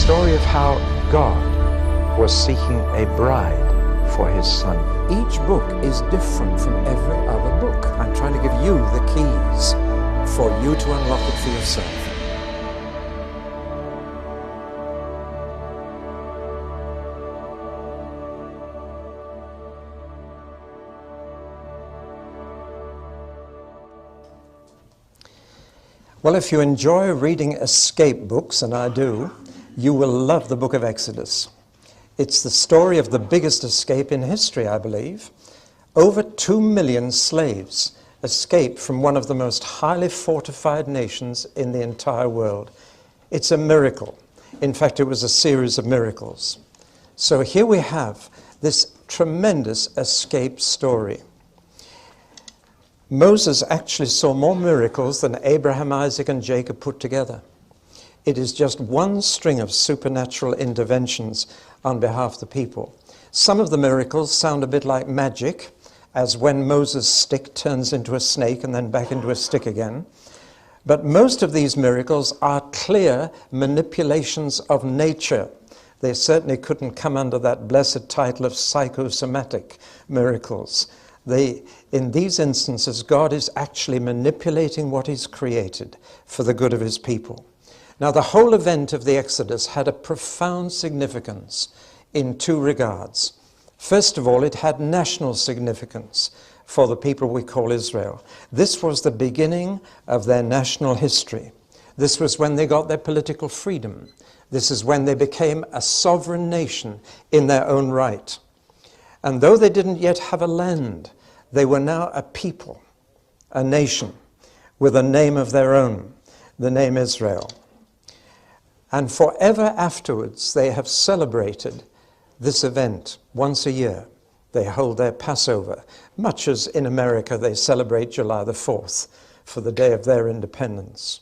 story of how God was seeking a bride for his son. Each book is different from every other book. I'm trying to give you the keys for you to unlock it for yourself. Well, if you enjoy reading escape books, and I do, you will love the book of Exodus. It's the story of the biggest escape in history, I believe. Over 2 million slaves escaped from one of the most highly fortified nations in the entire world. It's a miracle. In fact, it was a series of miracles. So here we have this tremendous escape story. Moses actually saw more miracles than Abraham, Isaac, and Jacob put together. It is just one string of supernatural interventions on behalf of the people. Some of the miracles sound a bit like magic, as when Moses' stick turns into a snake and then back into a stick again. But most of these miracles are clear manipulations of nature. They certainly couldn't come under that blessed title of psychosomatic miracles. In these instances, God is actually manipulating what He's created for the good of His people. Now, the whole event of the Exodus had a profound significance in two regards. First of all, it had national significance for the people we call Israel. This was the beginning of their national history. This was when they got their political freedom. This is when they became a sovereign nation in their own right. And though they didn't yet have a land, they were now a people, a nation, with a name of their own, the name Israel. And forever afterwards, they have celebrated this event once a year. They hold their Passover, much as in America they celebrate July the 4th for the day of their independence.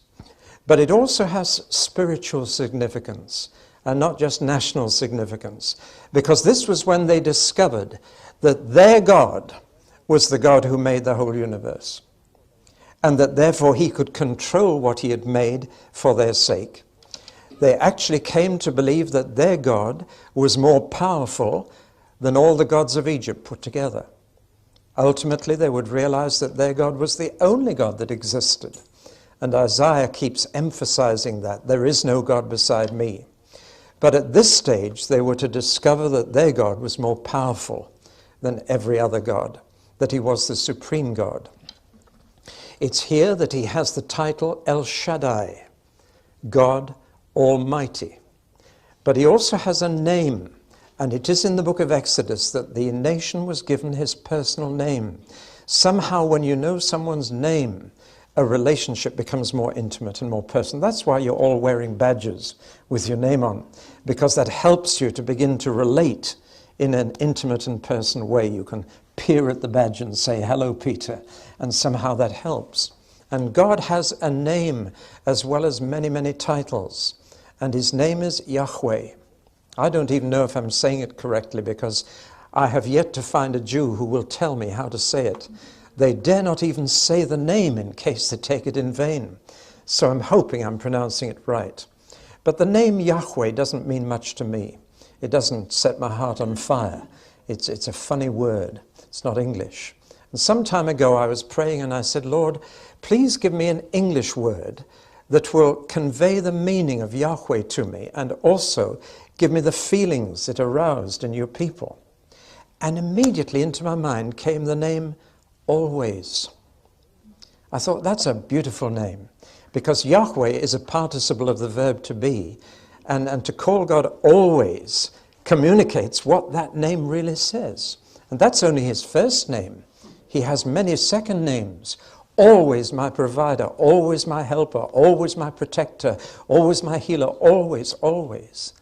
But it also has spiritual significance, and not just national significance, because this was when they discovered that their God was the God who made the whole universe, and that therefore He could control what He had made for their sake. They actually came to believe that their God was more powerful than all the gods of Egypt put together. Ultimately, they would realize that their God was the only God that existed. And Isaiah keeps emphasizing that there is no God beside me. But at this stage, they were to discover that their God was more powerful than every other God, that He was the supreme God. It's here that He has the title El Shaddai, God Almighty. But He also has a name, and it is in the book of Exodus that the nation was given His personal name. Somehow when you know someone's name, a relationship becomes more intimate and more personal. That's why you're all wearing badges with your name on, because that helps you to begin to relate in an intimate and personal way. You can peer at the badge and say, "Hello, Peter," and somehow that helps. And God has a name as well as many, many titles, and His name is Yahweh. I don't even know if I'm saying it correctly, because I have yet to find a Jew who will tell me how to say it. They dare not even say the name in case they take it in vain. So I'm hoping I'm pronouncing it right. But the name Yahweh doesn't mean much to me. It doesn't set my heart on fire. It's a funny word. It's not English. And some time ago I was praying and I said, "Lord, please give me an English word that will convey the meaning of Yahweh to me, and also give me the feelings it aroused in your people." And immediately into my mind came the name Always. I thought, that's a beautiful name, because Yahweh is a participle of the verb to be, and to call God always communicates what that name really says. And that's only His first name. He has many second names. Always my provider, always my helper, always my protector, always my healer, always, always.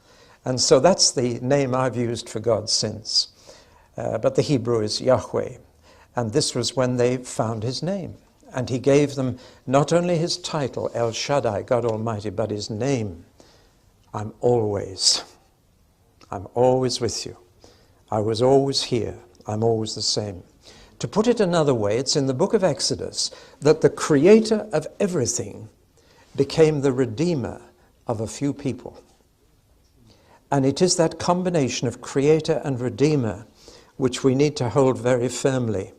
And so that's the name I've used for God since. But the Hebrew is Yahweh. And this was when they found His name. And He gave them not only His title, El Shaddai, God Almighty, but His name. I'm always with you. I was always here. I'm always the same. To put it another way, it's in the book of Exodus that the creator of everything became the redeemer of a few people. And it is that combination of creator and redeemer which we need to hold very firmly.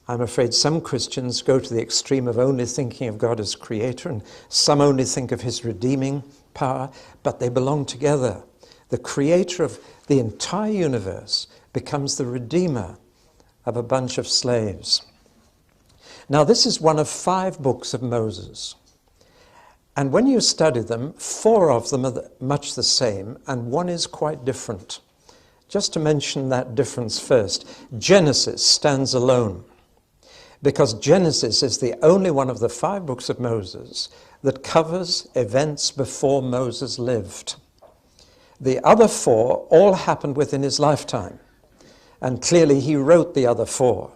I'm afraid some Christians go to the extreme of only thinking of God as creator, and some only think of his redeeming power, but they belong together. The creator of the entire universe becomes the redeemer of a bunch of slaves. Now, this is one of 5 books of Moses. And when you study them, 4 of them are much the same, and 1 is quite different. Just to mention that difference first, Genesis stands alone, because Genesis is the only one of the 5 books of Moses that covers events before Moses lived. The other 4 all happened within his lifetime, and clearly he wrote the other 4.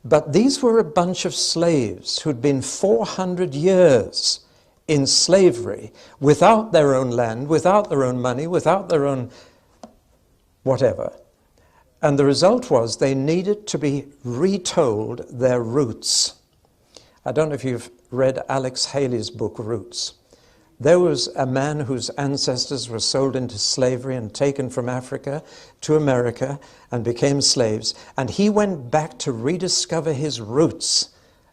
But these were a bunch of slaves who'd been 400 years in slavery, without their own land, without their own money, without their own whatever. And the result was they needed to be retold their roots. I don't know if you've read Alex Haley's book, Roots. There was a man whose ancestors were sold into slavery and taken from Africa to America and became slaves. And he went back to rediscover his roots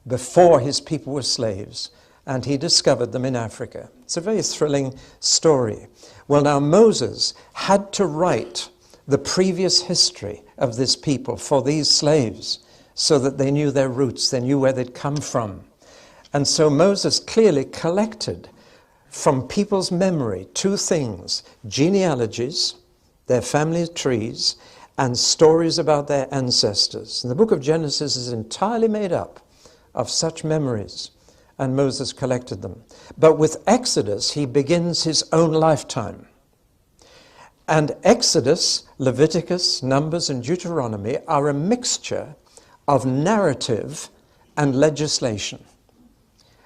before his people were slaves. And he discovered them in Africa. It's a very thrilling story. Well, now Moses had to write the previous history of this people for these slaves so that they knew their roots, they knew where they'd come from. And so Moses clearly collected from people's memory 2 things: genealogies, their family trees, and stories about their ancestors. And the book of Genesis is entirely made up of such memories, and Moses collected them. But with Exodus, he begins his own lifetime. And Exodus, Leviticus, Numbers, and Deuteronomy are a mixture of narrative and legislation,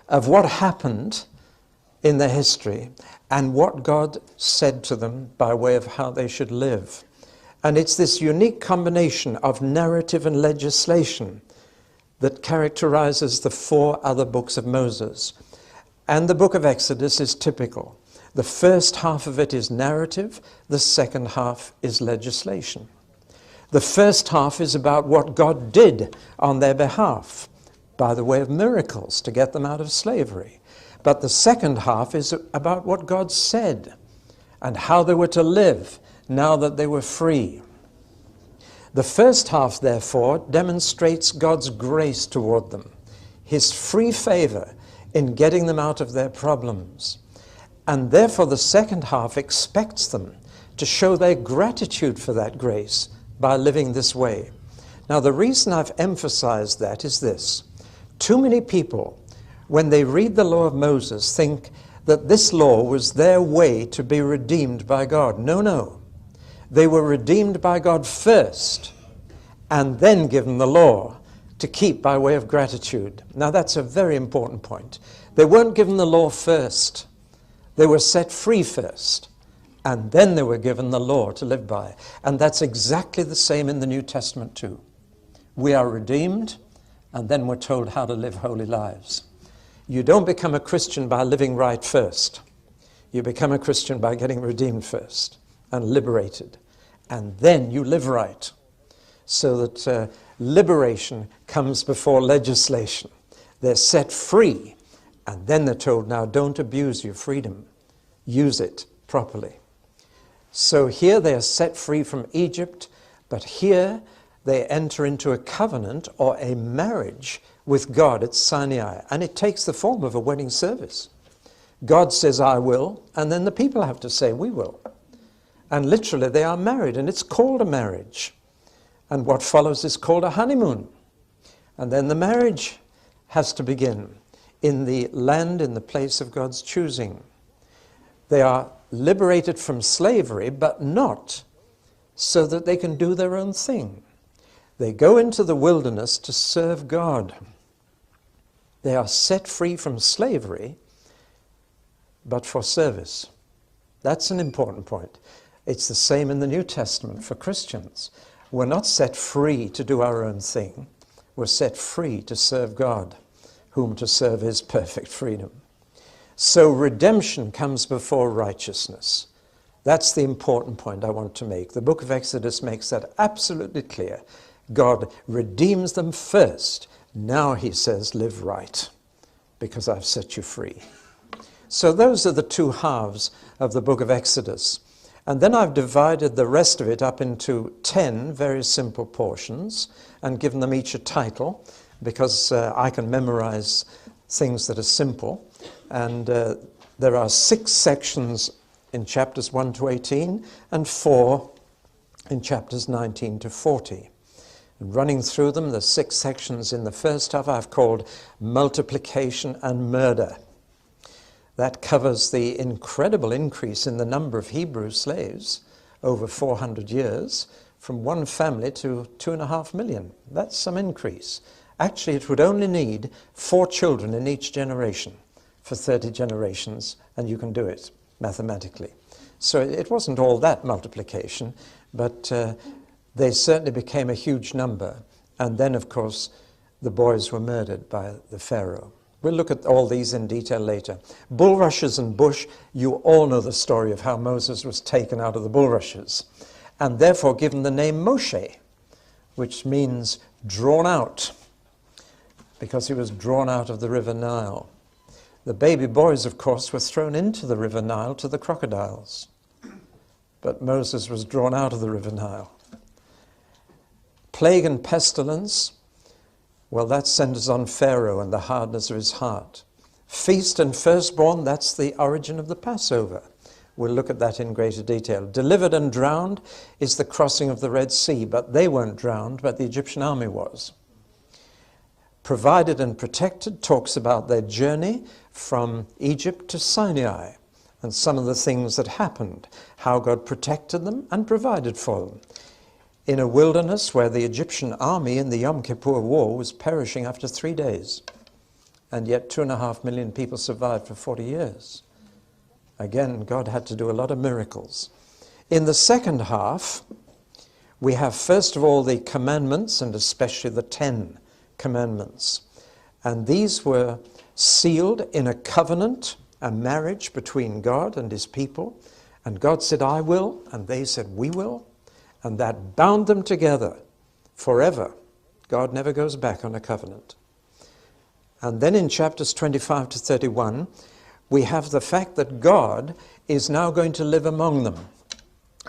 of what happened in their history and what God said to them by way of how they should live. And it's this unique combination of narrative and legislation that characterizes the 4 other books of Moses. And the book of Exodus is typical. The first half of it is narrative, the second half is legislation. The first half is about what God did on their behalf by the way of miracles to get them out of slavery. But the second half is about what God said and how they were to live now that they were free. The first half, therefore, demonstrates God's grace toward them, his free favor in getting them out of their problems. And therefore, the second half expects them to show their gratitude for that grace by living this way. Now, the reason I've emphasized that is this. Too many people, when they read the law of Moses, think that this law was their way to be redeemed by God. No, no. They were redeemed by God first, and then given the law to keep by way of gratitude. Now, that's a very important point. They weren't given the law first. They were set free first, and then they were given the law to live by. And that's exactly the same in the New Testament too. We are redeemed, and then we're told how to live holy lives. You don't become a Christian by living right first. You become a Christian by getting redeemed first and liberated. And then you live right, so that liberation comes before legislation. They're set free, and then they're told, now don't abuse your freedom. Use it properly. So here they are set free from Egypt, but here they enter into a covenant or a marriage with God at Sinai, and it takes the form of a wedding service. God says, I will, and then the people have to say, we will. And literally they are married, and it's called a marriage. And what follows is called a honeymoon. And then the marriage has to begin in the land, in the place of God's choosing. They are liberated from slavery, but not so that they can do their own thing. They go into the wilderness to serve God. They are set free from slavery, but for service. That's an important point. It's the same in the New Testament for Christians. We're not set free to do our own thing. We're set free to serve God, whom to serve is perfect freedom. So redemption comes before righteousness. That's the important point I want to make. The book of Exodus makes that absolutely clear. God redeems them first. Now, he says, live right, because I've set you free. So those are the two halves of the book of Exodus. And then I've divided the rest of it up into 10 very simple portions and given them each a title, because I can memorize things that are simple. And there are 6 sections in chapters 1 to 18 and 4 in chapters 19 to 40. And running through them, the 6 sections in the first half I've called multiplication and murder. That covers the incredible increase in the number of Hebrew slaves over 400 years, from one family to 2.5 million. That's some increase. Actually, it would only need 4 children in each generation for 30 generations, and you can do it mathematically. So it wasn't all that multiplication, but they certainly became a huge number. And then, of course, the boys were murdered by the Pharaoh. We'll look at all these in detail later. Bulrushes and bush, you all know the story of how Moses was taken out of the bulrushes and therefore given the name Moshe, which means drawn out, because he was drawn out of the river Nile. The baby boys, of course, were thrown into the river Nile to the crocodiles, but Moses was drawn out of the river Nile. Plague and pestilence, well, that centers on Pharaoh and the hardness of his heart. Feast and firstborn, that's the origin of the Passover. We'll look at that in greater detail. Delivered and drowned is the crossing of the Red Sea, but they weren't drowned, but the Egyptian army was. Provided and protected talks about their journey from Egypt to Sinai and some of the things that happened, how God protected them and provided for them in a wilderness where the Egyptian army in the Yom Kippur War was perishing after 3 days. And yet 2.5 million people survived for 40 years. Again, God had to do a lot of miracles. In the second half, we have first of all the commandments, and especially the 10 commandments. And these were sealed in a covenant, a marriage between God and his people. And God said, I will, and they said, we will. And that bound them together forever. God never goes back on a covenant. And then in chapters 25 to 31, we have the fact that God is now going to live among them.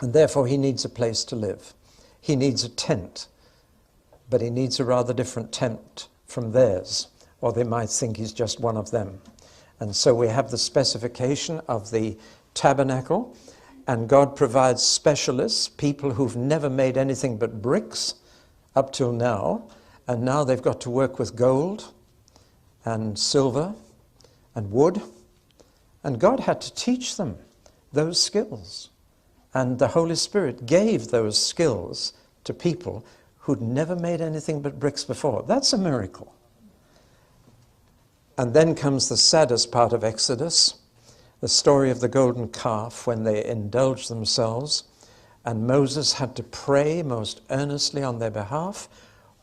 And therefore he needs a place to live. He needs a tent. But he needs a rather different tent from theirs, or they might think he's just one of them. And so we have the specification of the tabernacle, and God provides specialists, people who've never made anything but bricks up till now, and now they've got to work with gold and silver and wood. And God had to teach them those skills. And the Holy Spirit gave those skills to people who'd never made anything but bricks before. That's a miracle. And then comes the saddest part of Exodus, the story of the golden calf when they indulged themselves, and Moses had to pray most earnestly on their behalf,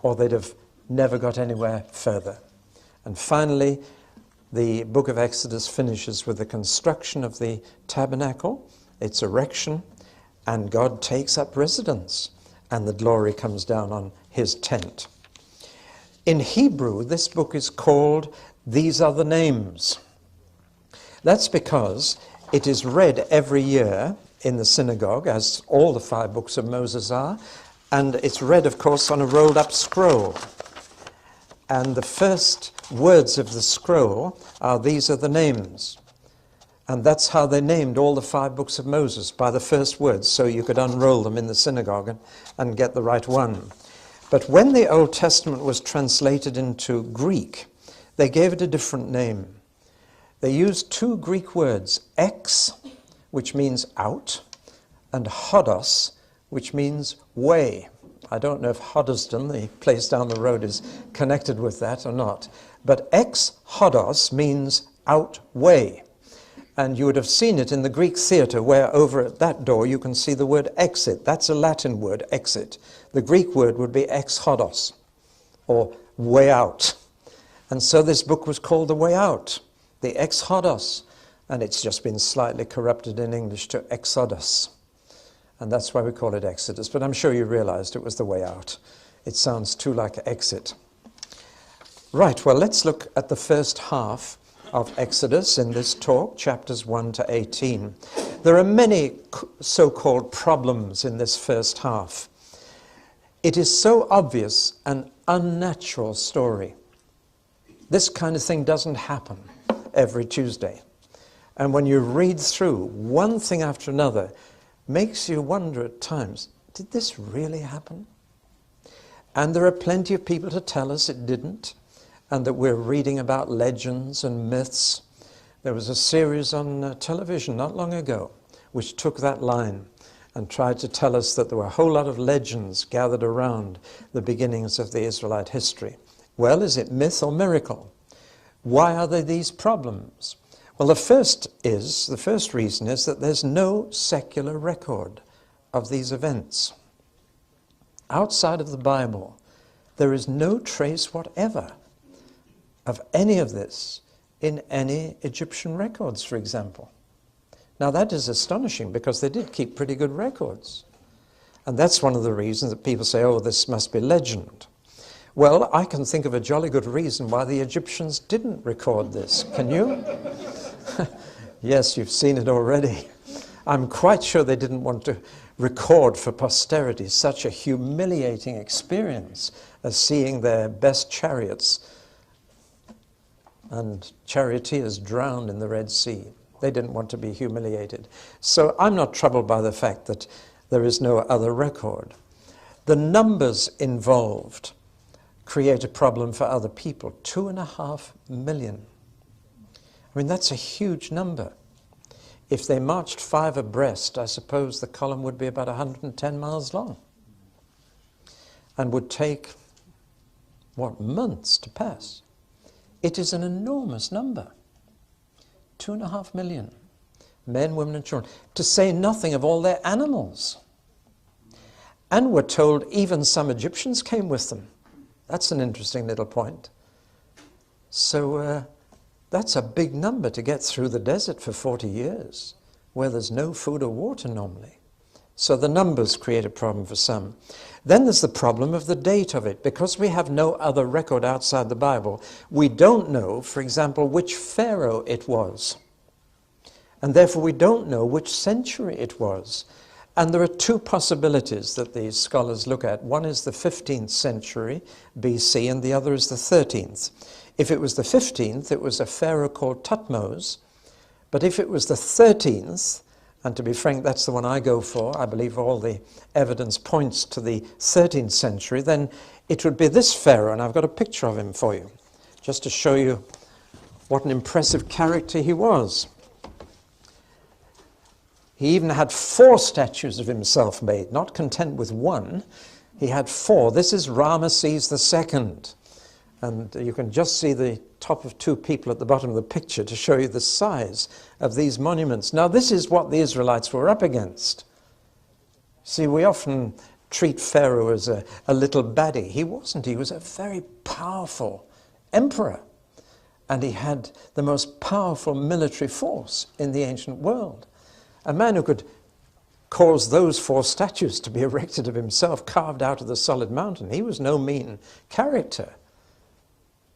or they'd have never got anywhere further. And finally, the book of Exodus finishes with the construction of the tabernacle, its erection, and God takes up residence, and the glory comes down on his tent. In Hebrew, this book is called These Are the Names. That's because it is read every year in the synagogue, as all the 5 books of Moses are, and it's read, of course, on a rolled-up scroll. And the first words of the scroll are, these are the names. And that's how they named all the 5 books of Moses, by the first words, so you could unroll them in the synagogue and get the right one. But when the Old Testament was translated into Greek, they gave it a different name. They used 2 Greek words, ex, which means out, and hodos, which means way. I don't know if Hoddesdon, the place down the road, is connected with that or not. But ex hodos means outweigh. And you would have seen it in the Greek theatre, where over at that door you can see the word exit. That's a Latin word, exit. The Greek word would be ex hodos, or way out. And so this book was called The Way Out, the ex hodos. and it's just been slightly corrupted in English to Exodus. And that's why we call it Exodus. But I'm sure you realized it was the way out. It sounds too like exit. Right, well, let's look at the first half of Exodus in this talk, chapters 1 to 18. There are many so-called problems in this first half. It is so obvious an unnatural story. This kind of thing doesn't happen every Tuesday. And when you read through one thing after another, makes you wonder at times, did this really happen? And there are plenty of people to tell us it didn't, and that we're reading about legends and myths. There was a series on television not long ago which took that line and tried to tell us that there were a whole lot of legends gathered around the beginnings of the Israelite history. Well, is it myth or miracle? Why are there these problems? Well, the first reason is that there's no secular record of these events. Outside of the Bible, there is no trace whatever of any of this in any Egyptian records, for example. Now that is astonishing because they did keep pretty good records. And that's one of the reasons that people say, oh, this must be legend. Well, I can think of a jolly good reason why the Egyptians didn't record this. Can you? Yes, you've seen it already. I'm quite sure they didn't want to record for posterity such a humiliating experience as seeing their best chariots and charioteers drowned in the Red Sea. They didn't want to be humiliated. So I'm not troubled by the fact that there is no other record. The numbers involved create a problem for other people. 2.5 million. I mean, that's a huge number. If they marched 5 abreast, I suppose the column would be about 110 miles long and would take, months to pass. It is an enormous number. 2.5 million. Men, women and children. To say nothing of all their animals. And we're told even some Egyptians came with them. That's an interesting little point. So that's a big number to get through the desert for 40 years, where there's no food or water normally. So the numbers create a problem for some. Then there's the problem of the date of it. Because we have no other record outside the Bible, we don't know, for example, which pharaoh it was. And therefore we don't know which century it was. And there are 2 possibilities that these scholars look at. One is the 15th century BC, and the other is the 13th. If it was the 15th, it was a pharaoh called Thutmose. But if it was the 13th, and to be frank, that's the one I go for, I believe all the evidence points to the 13th century, then it would be this pharaoh, and I've got a picture of him for you, just to show you what an impressive character he was. He even had 4 statues of himself made, not content with 1. He had 4. This is Ramesses II. And you can just see the top of 2 people at the bottom of the picture to show you the size of these monuments. Now, this is what the Israelites were up against. See, we often treat Pharaoh as a little baddie. He wasn't. He was a very powerful emperor. And he had the most powerful military force in the ancient world. A man who could cause those 4 statues to be erected of himself, carved out of the solid mountain. He was no mean character.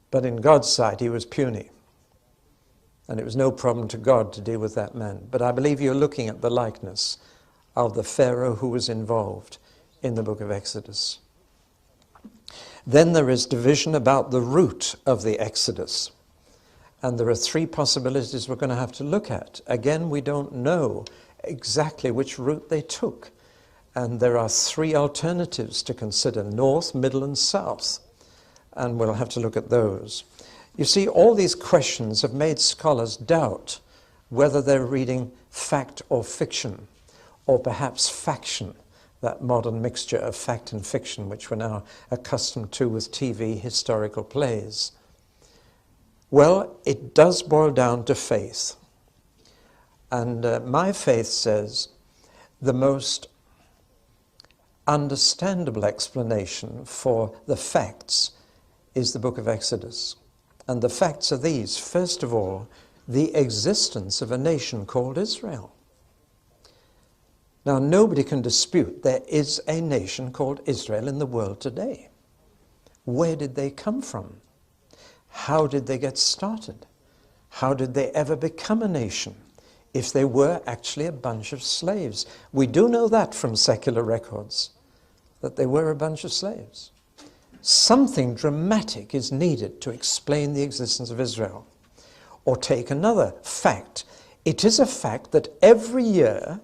But in God's sight, he was puny. And it was no problem to God to deal with that man. But I believe you're looking at the likeness of the Pharaoh who was involved in the book of Exodus. Then there is division about the route of the Exodus. And there are 3 possibilities we're going to have to look at. Again, we don't know exactly which route they took. And there are 3 alternatives to consider: north, middle, and south. And we'll have to look at those. You see, all these questions have made scholars doubt whether they're reading fact or fiction, or perhaps faction, that modern mixture of fact and fiction which we're now accustomed to with TV historical plays. Well, it does boil down to faith. And my faith says the most understandable explanation for the facts is the book of Exodus. And the facts are these. First of all, the existence of a nation called Israel. Now, nobody can dispute there is a nation called Israel in the world today. Where did they come from? How did they get started? How did they ever become a nation if they were actually a bunch of slaves? We do know that from secular records, that they were a bunch of slaves. Something dramatic is needed to explain the existence of Israel. Or take another fact. It is a fact that every year,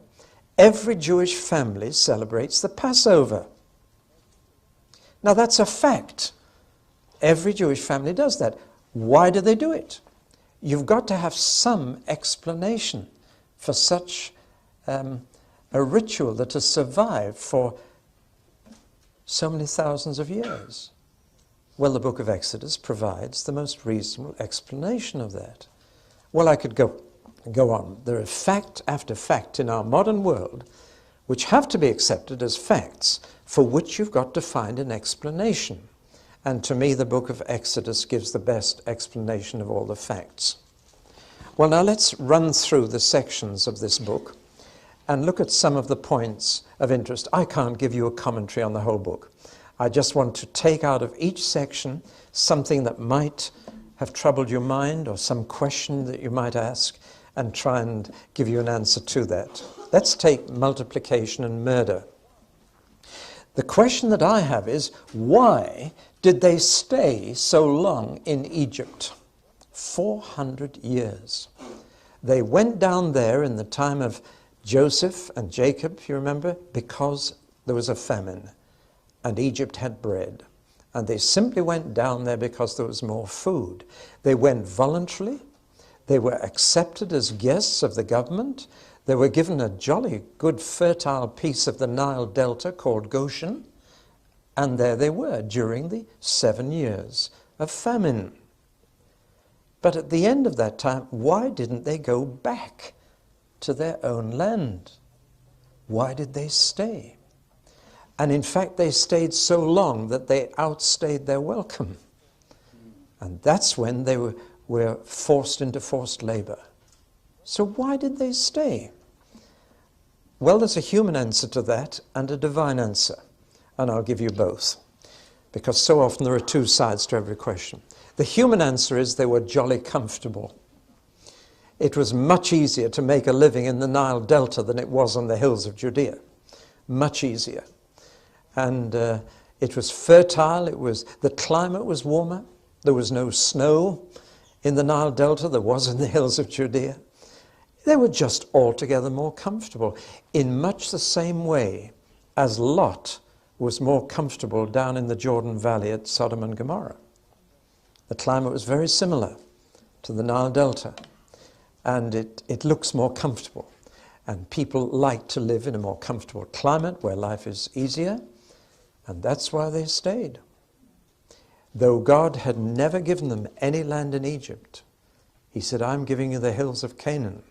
every Jewish family celebrates the Passover. Now that's a fact. Every Jewish family does that. Why do they do it? You've got to have some explanation for such a ritual that has survived for so many thousands of years. Well, the book of Exodus provides the most reasonable explanation of that. Well, I could go on. There are fact after fact in our modern world which have to be accepted as facts for which you've got to find an explanation. And to me, the book of Exodus gives the best explanation of all the facts. Well, now let's run through the sections of this book and look at some of the points of interest. I can't give you a commentary on the whole book. I just want to take out of each section something that might have troubled your mind or some question that you might ask and try and give you an answer to that. Let's take multiplication and murder. The question that I have is, why did they stay so long in Egypt? 400 years. They went down there in the time of Joseph and Jacob, you remember, because there was a famine and Egypt had bread. And they simply went down there because there was more food. They went voluntarily. They were accepted as guests of the government. They were given a jolly good fertile piece of the Nile Delta called Goshen. And there they were during the 7 years of famine. But at the end of that time, why didn't they go back to their own land? Why did they stay? And in fact, they stayed so long that they outstayed their welcome. And that's when they were forced into forced labor. So why did they stay? Well, there's a human answer to that and a divine answer. And I'll give you both, because so often there are two sides to every question. The human answer is they were jolly comfortable. It was much easier to make a living in the Nile Delta than it was on the hills of Judea. Much easier. And it was fertile, the climate was warmer, there was no snow in the Nile Delta, there was in the hills of Judea. They were just altogether more comfortable, in much the same way as Lot was more comfortable down in the Jordan Valley at Sodom and Gomorrah. The climate was very similar to the Nile Delta, and it looks more comfortable. And people like to live in a more comfortable climate where life is easier, and that's why they stayed. Though God had never given them any land in Egypt, he said, I'm giving you the hills of Canaan.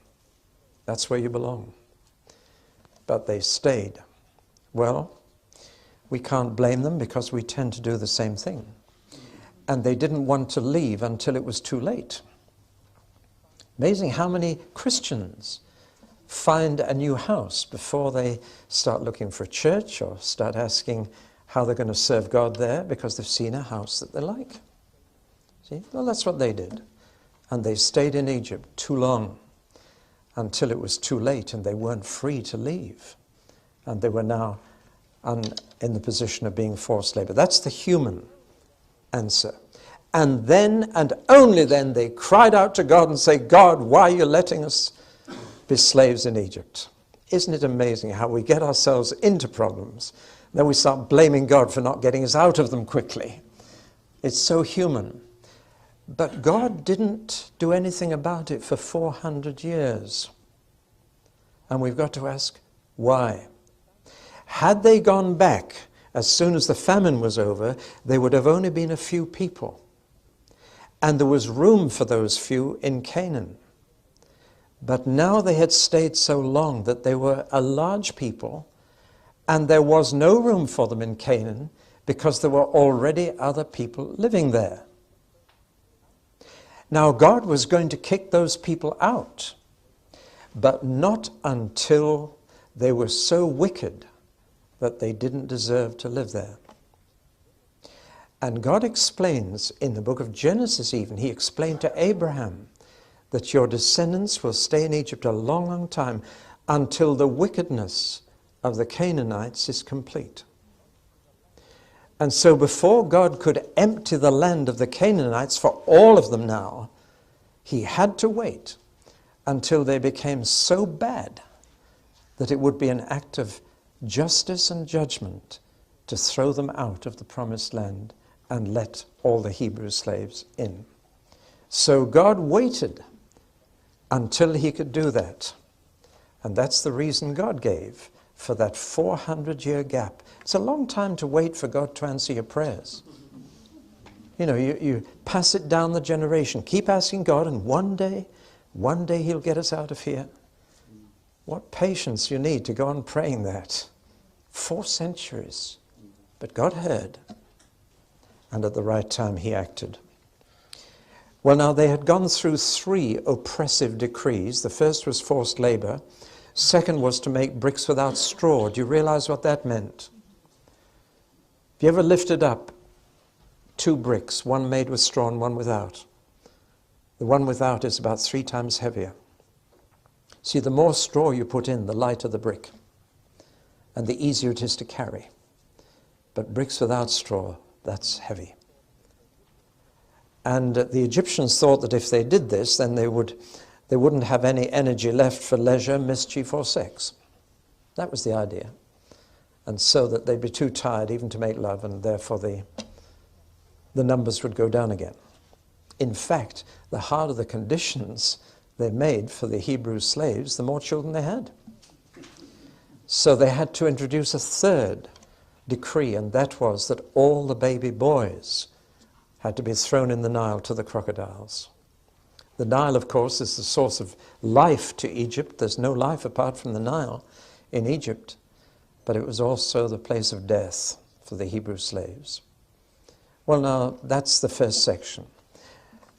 That's where you belong. But they stayed. Well, we can't blame them because we tend to do the same thing. And they didn't want to leave until it was too late. Amazing how many Christians find a new house before they start looking for a church or start asking how they're going to serve God there because they've seen a house that they like. See? Well, that's what they did. And they stayed in Egypt too long until it was too late and they weren't free to leave. And they were now in the position of being forced labor. That's the human answer. And then, and only then, they cried out to God and say, God, why are you letting us be slaves in Egypt? Isn't it amazing how we get ourselves into problems, then we start blaming God for not getting us out of them quickly? It's so human. But God didn't do anything about it for 400 years. And we've got to ask, why? Had they gone back as soon as the famine was over, there would have only been a few people. And there was room for those few in Canaan. But now they had stayed so long that they were a large people, and there was no room for them in Canaan because there were already other people living there. Now God was going to kick those people out, but not until they were so wicked that they didn't deserve to live there. And God explains in the book of Genesis even, he explained to Abraham that your descendants will stay in Egypt a long, long time until the wickedness of the Canaanites is complete. And so before God could empty the land of the Canaanites for all of them now, he had to wait until they became so bad that it would be an act of justice and judgment to throw them out of the promised land and let all the Hebrew slaves in. So God waited until he could do that. And that's the reason God gave for that 400-year gap. It's a long time to wait for God to answer your prayers. You know, you pass it down the generation. Keep asking God, and one day he'll get us out of here. What patience you need to go on praying that. 4 centuries. But God heard, and at the right time he acted. Well, now they had gone through 3 oppressive decrees. The first was forced labor. Second was to make bricks without straw. Do you realize what that meant? Have you ever lifted up 2 bricks, one made with straw and one without? The one without is about 3 times heavier. See, the more straw you put in, the lighter the brick, and the easier it is to carry. But bricks without straw, that's heavy. And the Egyptians thought that if they did this, then they wouldn't have any energy left for leisure, mischief, or sex. That was the idea. And so that they'd be too tired even to make love, and therefore the numbers would go down again. In fact, the harder the conditions they made for the Hebrew slaves, the more children they had. So they had to introduce a 3rd decree, and that was that all the baby boys had to be thrown in the Nile to the crocodiles. The Nile, of course, is the source of life to Egypt. There's no life apart from the Nile in Egypt, but it was also the place of death for the Hebrew slaves. Well, now, that's the first section.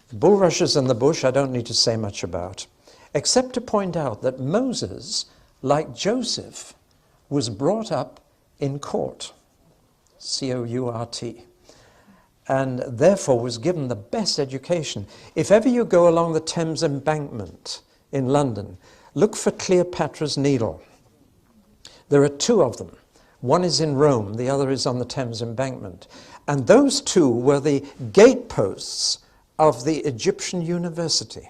The bulrushes and the bush I don't need to say much about, except to point out that Moses, like Joseph, was brought up in court, C-O-U-R-T, and therefore was given the best education. If ever you go along the Thames embankment in London, look for Cleopatra's Needle. There are 2 of them. One is in Rome, the other is on the Thames embankment. And those 2 were the gateposts of the Egyptian university.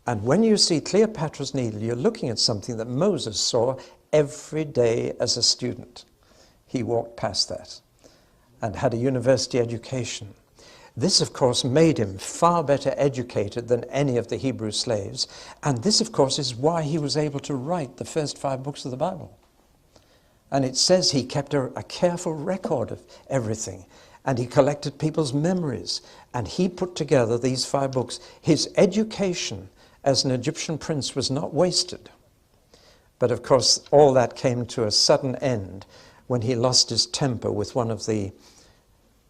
And when you see Cleopatra's Needle, you're looking at something that Moses saw every day as a student. He walked past that and had a university education. This, of course, made him far better educated than any of the Hebrew slaves. And this, of course, is why he was able to write the first 5 books of the Bible. And it says he kept a careful record of everything. And he collected people's memories. And he put together these 5 books. His education as an Egyptian prince was not wasted. But of course, all that came to a sudden end when he lost his temper with one of the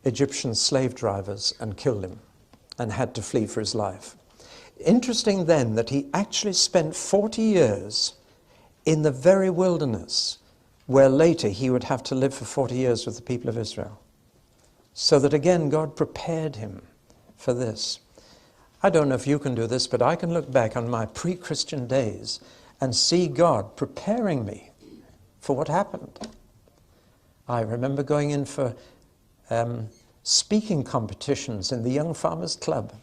Egyptian slave drivers and killed him and had to flee for his life. Interesting then that he actually spent 40 years in the very wilderness where later he would have to live for 40 years with the people of Israel. So that again, God prepared him for this. I don't know if you can do this, but I can look back on my pre-Christian days and see God preparing me for what happened. I remember going in for speaking competitions in the Young Farmers Club,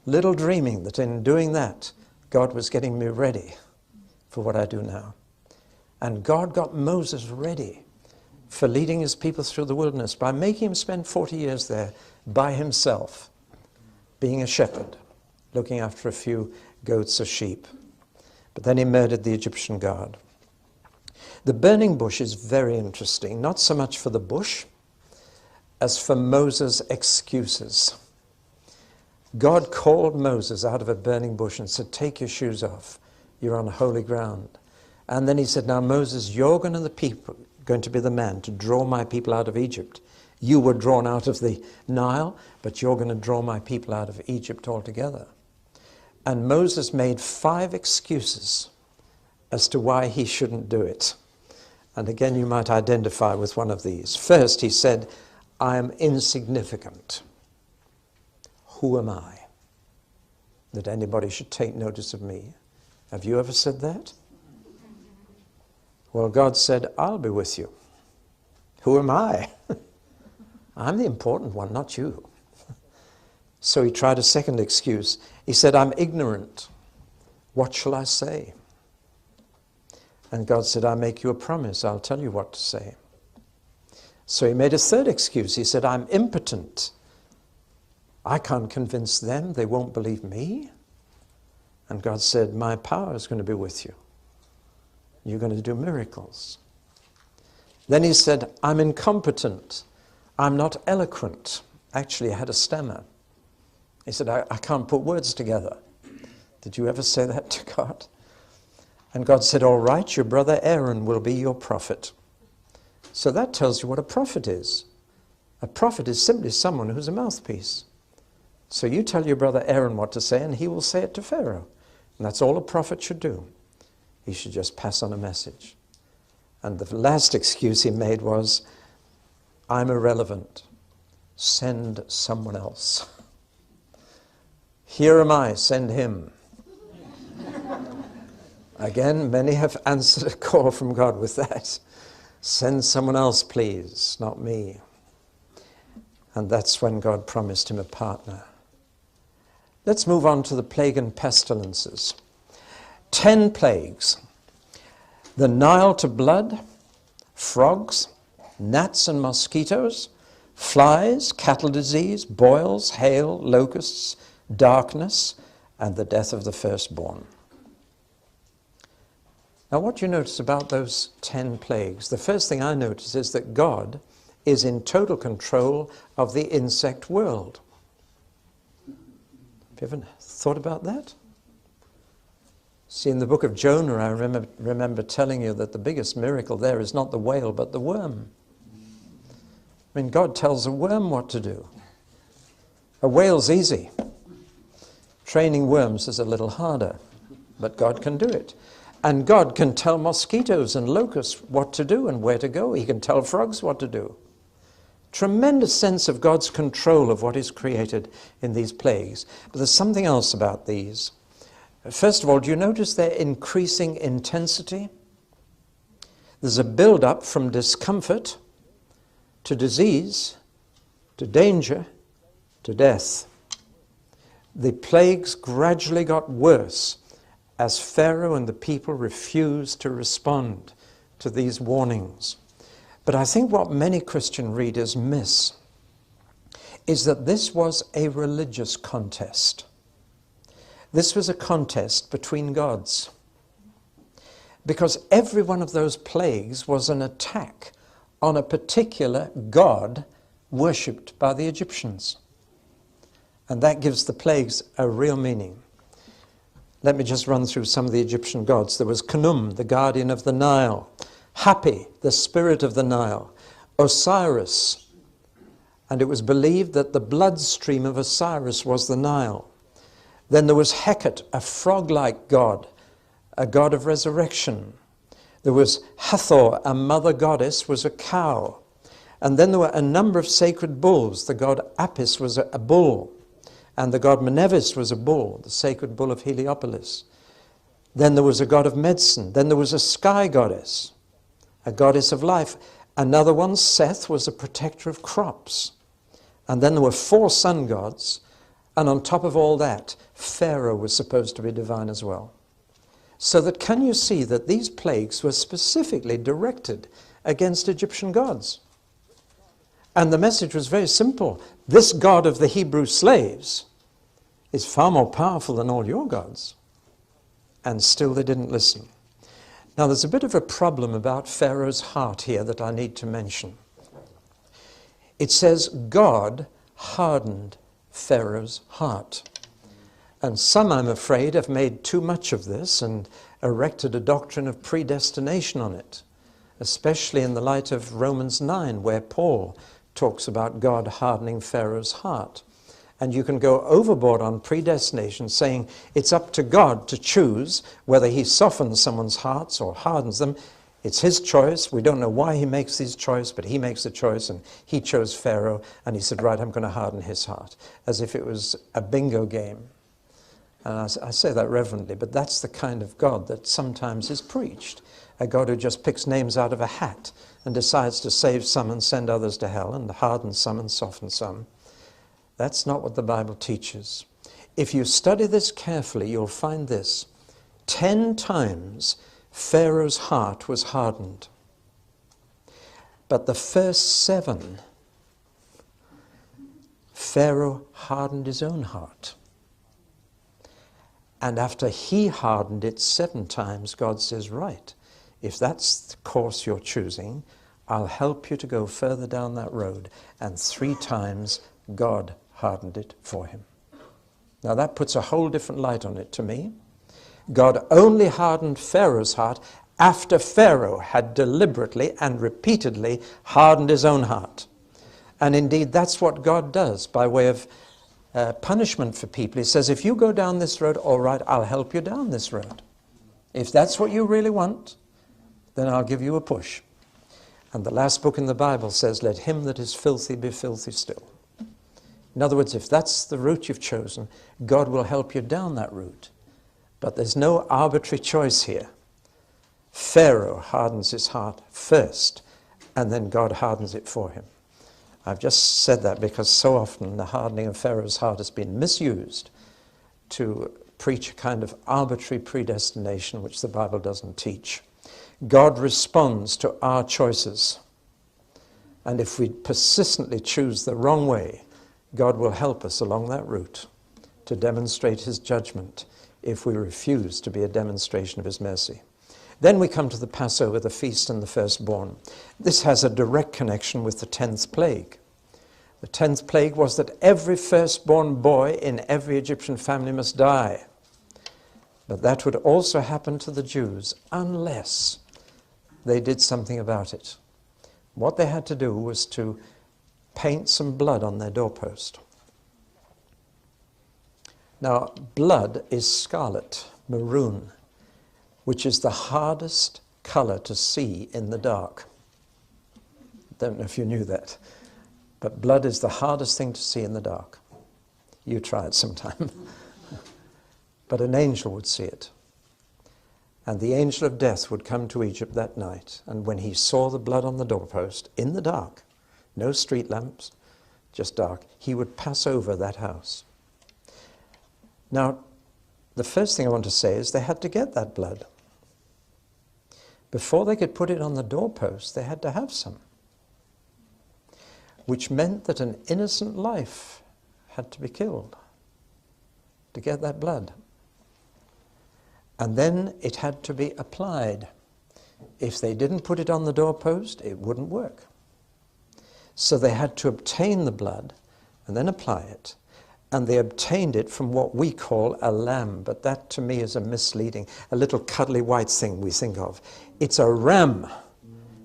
little dreaming that in doing that, God was getting me ready for what I do now. And God got Moses ready for leading his people through the wilderness by making him spend 40 years there by himself, being a shepherd, looking after a few goats or sheep. But then he murdered the Egyptian guard. The burning bush is very interesting, not so much for the bush as for Moses' excuses. God called Moses out of a burning bush and said, take your shoes off, you're on holy ground. And then he said, now Moses, you're going to be the man to draw my people out of Egypt. You were drawn out of the Nile, but you're going to draw my people out of Egypt altogether. And Moses made 5 excuses as to why he shouldn't do it. And again, you might identify with one of these. First, he said, I am insignificant. Who am I that anybody should take notice of me? Have you ever said that? Well, God said, I'll be with you. Who am I? I'm the important one, not you. So he tried a second excuse. He said, I'm ignorant. What shall I say? And God said, I make you a promise. I'll tell you what to say. So he made a third excuse. He said, I'm impotent. I can't convince them. They won't believe me. And God said, my power is going to be with you. You're going to do miracles. Then he said, I'm incompetent. I'm not eloquent. Actually, I had a stammer. He said, I can't put words together. Did you ever say that to God? And God said, all right, your brother Aaron will be your prophet. So that tells you what a prophet is. A prophet is simply someone who's a mouthpiece. So you tell your brother Aaron what to say, and he will say it to Pharaoh. And that's all a prophet should do. He should just pass on a message. And the last excuse he made was, I'm irrelevant. Send someone else. Here am I, send him. Again, many have answered a call from God with that. Send someone else, please, not me. And that's when God promised him a partner. Let's move on to the plague and pestilences. 10 plagues. The Nile to blood, frogs, gnats and mosquitoes, flies, cattle disease, boils, hail, locusts, darkness, and the death of the firstborn. Now, what do you notice about those 10 plagues? The first thing I notice is that God is in total control of the insect world. Have you ever thought about that? See, in the book of Jonah, I remember telling you that the biggest miracle there is not the whale, but the worm. I mean, God tells a worm what to do. A whale's easy. Training worms is a little harder, but God can do it. And God can tell mosquitoes and locusts what to do and where to go. He can tell frogs what to do. Tremendous sense of God's control of what is created in these plagues. But there's something else about these. First of all, do you notice their increasing intensity? There's a build-up from discomfort to disease, to danger, to death. The plagues gradually got worse as Pharaoh and the people refused to respond to these warnings. But I think what many Christian readers miss is that this was a religious contest. This was a contest between gods. Because every one of those plagues was an attack on a particular god worshipped by the Egyptians. And that gives the plagues a real meaning. Let me just run through some of the Egyptian gods. There was Khnum, the guardian of the Nile. Hapi, the spirit of the Nile. Osiris. And it was believed that the bloodstream of Osiris was the Nile. Then there was Hecate, a frog-like god, a god of resurrection. There was Hathor, a mother goddess, was a cow. And then there were a number of sacred bulls. The god Apis was a bull. And the god Mnevis was a bull, the sacred bull of Heliopolis. Then there was a god of medicine. Then there was a sky goddess, a goddess of life. Another one, Seth, was a protector of crops. And then there were 4 sun gods. And on top of all that, Pharaoh was supposed to be divine as well. So that can you see that these plagues were specifically directed against Egyptian gods? And the message was very simple. This God of the Hebrew slaves is far more powerful than all your gods. And still they didn't listen. Now there's a bit of a problem about Pharaoh's heart here that I need to mention. It says God hardened Pharaoh's heart. And some, I'm afraid, have made too much of this and erected a doctrine of predestination on it, especially in the light of Romans 9, where Paul talks about God hardening Pharaoh's heart. And you can go overboard on predestination, saying it's up to God to choose whether he softens someone's hearts or hardens them. It's his choice. We don't know why he makes his choice, but he makes the choice, and he chose Pharaoh, and he said, right, I'm going to harden his heart, as if it was a bingo game. And I say that reverently, but that's the kind of God that sometimes is preached, a God who just picks names out of a hat and decides to save some and send others to hell, and harden some and soften some. That's not what the Bible teaches. If you study this carefully, you'll find this. 10 times Pharaoh's heart was hardened. But the first 7, Pharaoh hardened his own heart. And after he hardened it 7 times, God says, right, if that's the course you're choosing, I'll help you to go further down that road. And 3 times, God hardened it for him. Now that puts a whole different light on it to me. God only hardened Pharaoh's heart after Pharaoh had deliberately and repeatedly hardened his own heart. And indeed, that's what God does by way of punishment for people. He says, if you go down this road, all right, I'll help you down this road. If that's what you really want, then I'll give you a push. And the last book in the Bible says, let him that is filthy be filthy still. In other words, if that's the route you've chosen, God will help you down that route. But there's no arbitrary choice here. Pharaoh hardens his heart first, and then God hardens it for him. I've just said that because so often the hardening of Pharaoh's heart has been misused to preach a kind of arbitrary predestination which the Bible doesn't teach. God responds to our choices. And if we persistently choose the wrong way, God will help us along that route to demonstrate his judgment if we refuse to be a demonstration of his mercy. Then we come to the Passover, the feast and the firstborn. This has a direct connection with the 10th plague. The 10th plague was that every firstborn boy in every Egyptian family must die. But that would also happen to the Jews unless they did something about it. What they had to do was to paint some blood on their doorpost. Now, blood is scarlet, maroon, which is the hardest color to see in the dark. Don't know if you knew that, but blood is the hardest thing to see in the dark. You try it sometime. But an angel would see it. And the angel of death would come to Egypt that night, and when he saw the blood on the doorpost, in the dark, no street lamps, just dark, he would pass over that house. Now, the first thing I want to say is they had to get that blood. Before they could put it on the doorpost, they had to have some, which meant that an innocent life had to be killed to get that blood. And then it had to be applied. If they didn't put it on the doorpost, it wouldn't work. So they had to obtain the blood and then apply it. And they obtained it from what we call a lamb, but that to me is a misleading, a little cuddly white thing we think of. It's a ram.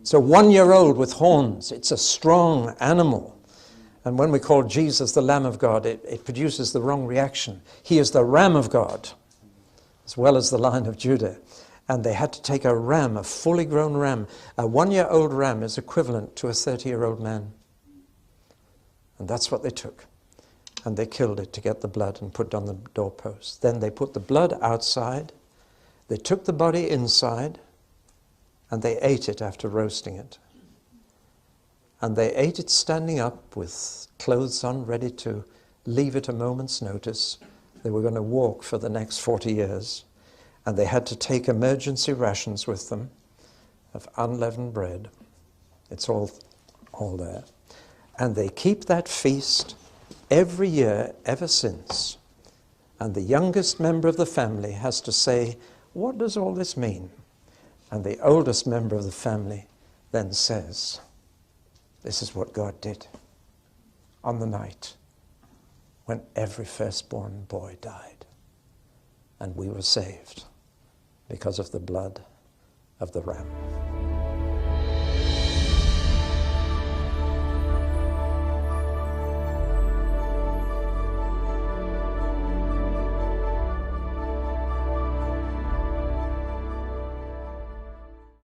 It's a 1-year-old with horns. It's a strong animal. And when we call Jesus the Lamb of God, it produces the wrong reaction. He is the Ram of God, as well as the Lion of Judah. And they had to take a ram, a fully grown ram. A 1-year-old ram is equivalent to a 30-year-old man. And that's what they took. And they killed it to get the blood and put it on the doorpost. Then they put the blood outside. They took the body inside, and they ate it after roasting it. And they ate it standing up with clothes on, ready to leave at a moment's notice. They were going to walk for the next 40 years. And they had to take emergency rations with them of unleavened bread. It's all there. And they keep that feast every year ever since. And the youngest member of the family has to say, what does all this mean? And the oldest member of the family then says, this is what God did on the night when every firstborn boy died. And we were saved because of the blood of the Ram.